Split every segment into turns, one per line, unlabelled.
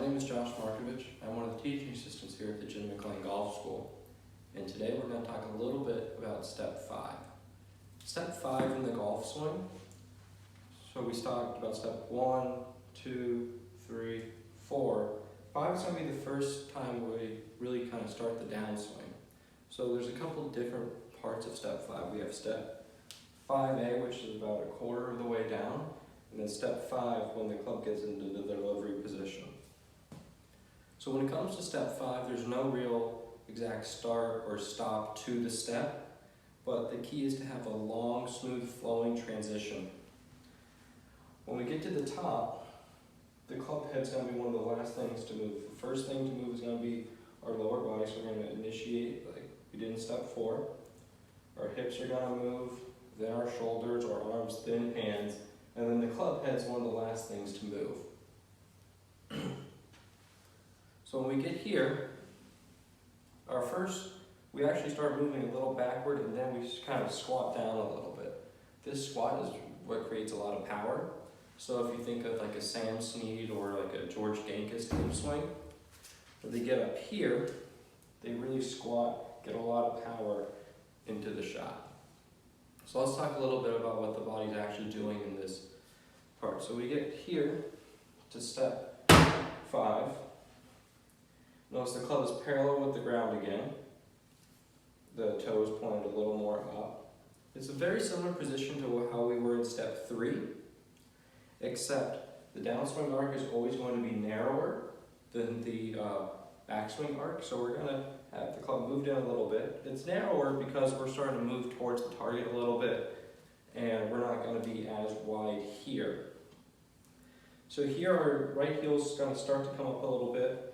name is Josh Markovich. I'm one of the teaching assistants here at the McLean Golf School. And today we're going to talk a little bit about step 5. Step 5 in the golf swing. So we talked about step 1, 2, 3, 4. 5 is going to be the first time we really kind of start the downswing. So there's a couple different parts of step 5. We have step 5A, which is about a quarter of the way down. And then step 5 when the club gets into the delivery position. So when it comes to step 5, there's no real exact start or stop to the step, but the key is to have a long, smooth flowing transition. When we get to the top, the club head's going to be one of the last things to move. The first thing to move is going to be our lower body, so we're going to initiate like we did in step 4. Our hips are going to move, then our shoulders, our arms, then hands, and then the club head's one of the last things to move. So when we get here, we actually start moving a little backward and then we just kind of squat down a little bit. This squat is what creates a lot of power. So if you think of like a Sam Snead or like a George Dankis type swing, when they get up here, they really squat, get a lot of power into the shot. So let's talk a little bit about what the body's actually doing in this part. So we get here to step 5. Notice the club is parallel with the ground again. The toes pointed a little more up. It's a very similar position to how we were in step 3, except the downswing arc is always going to be narrower than the backswing arc. So we're going to have the club moved in a little bit. It's narrower because we're starting to move towards the target a little bit, and we're not going to be as wide here. So here our right heel's going to start to come up a little bit.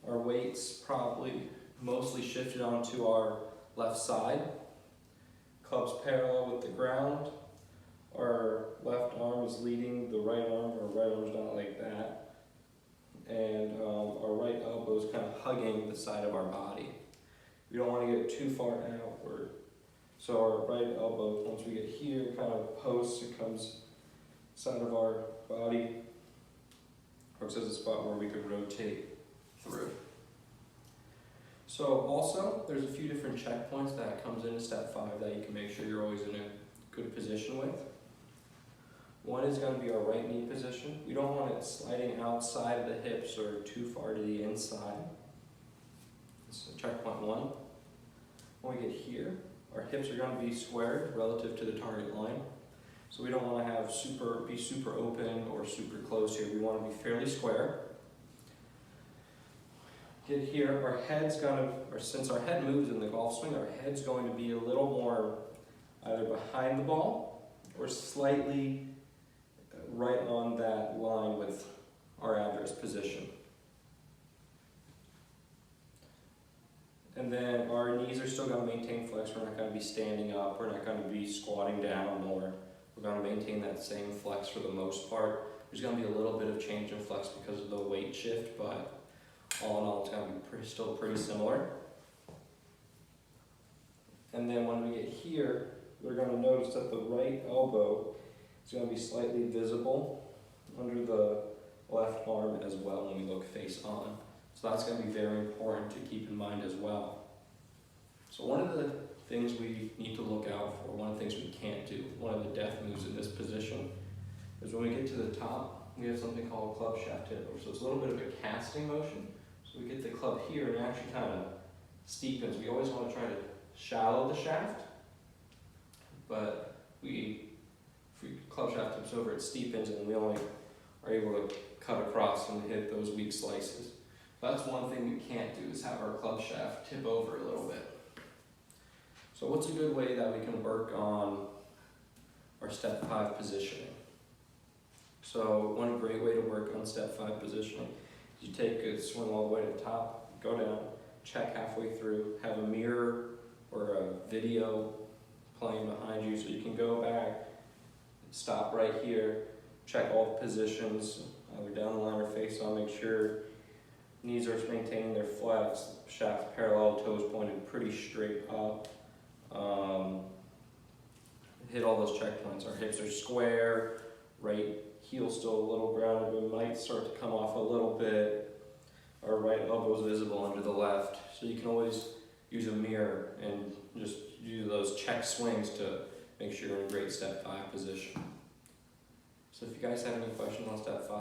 Our weight's probably mostly shifted onto our left side. Club's parallel with the ground. Our left arm is leading the right arm. Our right arm's not like that. And our right elbow is kind of hugging the side of our body. We don't want to get too far outward. So our right elbow, once we get here, kind of posts, it comes side of our body. Works as a spot where we could rotate through. So also, there's a few different checkpoints that comes into step 5 that you can make sure you're always in a good position with. One is going to be our right knee position. We don't want it sliding outside of the hips or too far to the inside. So checkpoint 1. When we get here, our hips are going to be squared relative to the target line. So we don't want to have be super open or super close here. We want to be fairly square. Get here, our head's since our head moves in the golf swing, our head's going to be a little more either behind the ball or slightly right on that line with our address position. And then our knees are still going to maintain flex. We're not going to be standing up. We're not going to be squatting down, or we're going to maintain that same flex for the most part. There's going to be a little bit of change in flex because of the weight shift, but all in all, it's going to be still pretty similar. And then when we get here, we're going to notice that the right elbow is going to be slightly visible under the left arm as well when we look face on. So that's going to be very important to keep in mind as well. So one of the things we need to look out for, one of the things we can't do, one of the death moves in this position, is when we get to the top, we have something called a club shaft tip over. So it's a little bit of a casting motion. So we get the club here and it actually kind of steepens. We always want to try to shallow the shaft, but if club shaft tips over, it steepens and we only are able to cut across and hit those weak slices. That's one thing we can't do, is have our club shaft tip over a little bit. So what's a good way that we can work on our step 5 positioning? So one great way to work on step 5 positioning, you take a swing all the way to the top, go down, check halfway through, have a mirror or a video playing behind you so you can go back, stop right here, check all the positions, either down the line or face on, make sure knees are maintaining their flex, shaft parallel, toes pointed pretty straight up. Hit all those checkpoints. Our hips are square, right heel still a little grounded, we might start to come off a little bit. our right elbow is visible under the left. So you can always use a mirror and just do those check swings to make sure you're in a great step 5 position. So if you guys have any questions on step 5,